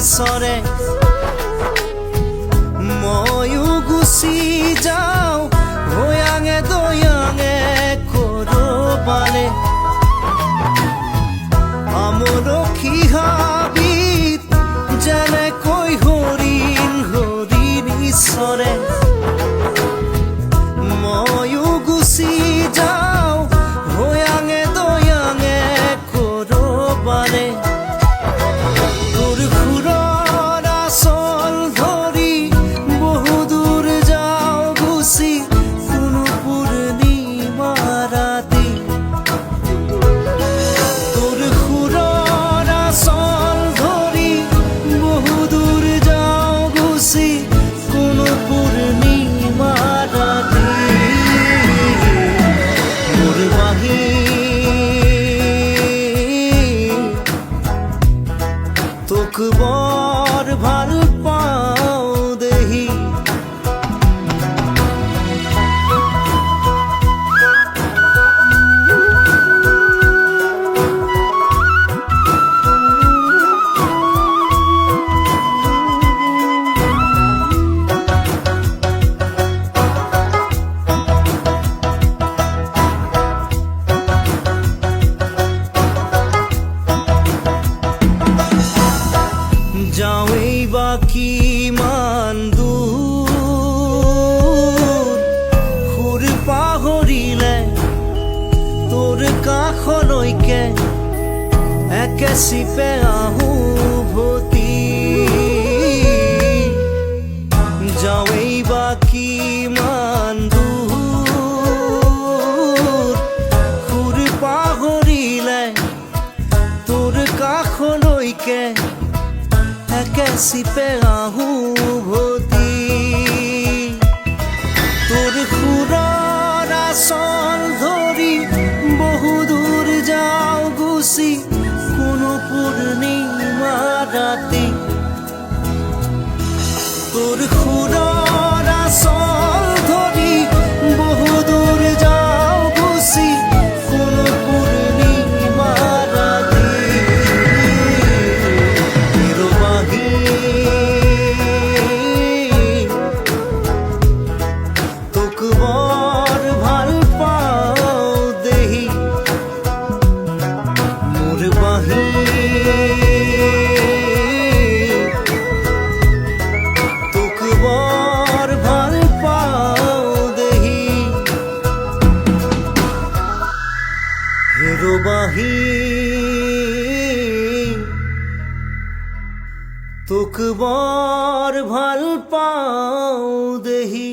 নিচৰে ময়ো গুচি যাওঁ ভয়াঙে দয়াঙে কৰবালে আমলখি হাবিত যেনেকৈ হৰিণ হৰিণ নিচৰে ময়ো গুচি যাওঁ ভয়াঙে দয়াঙে কৰবালে তোৰ খুৰৰ আচল ধৰি বহু দূৰ যাওঁ গুচি কোনো পূৰ্ণিমা ৰাতি তোৰ খুৰৰ আচল ধৰি বহু দূৰ যাওঁ গুচি কোনো পূৰ্ণিমা ৰাতি মোৰ বাঁহী তোক বৰ ভাল পাওঁ দেহি যাওঁৱেই বা কিমান দূৰ সুৰ পাহৰিলে তোৰ কাষলৈকে একে চিপে আহোঁ ভতি যাওঁৱেই বা কিমান দূৰ সুৰ পাহৰিলে তোৰ কাষলৈকে একে চিপে আহোঁ ভতি তোৰ খুৰৰ আচল ধৰি বহু দূৰ যাওঁ গুচি কোনো পূৰ্ণিমা ৰাতি তোৰ খুৰৰ আচল ধৰি বহু দূৰ যাওঁ গুচি কোনো পূৰ্ণিমা ৰাতি তোক বৰ ভাল পাওঁ দেহি মোৰ বাঁহী তোক বৰ ভাল পাওঁ দেহি হেৰ বাঁহী তোক বৰ ভাল পাওঁ দেহি।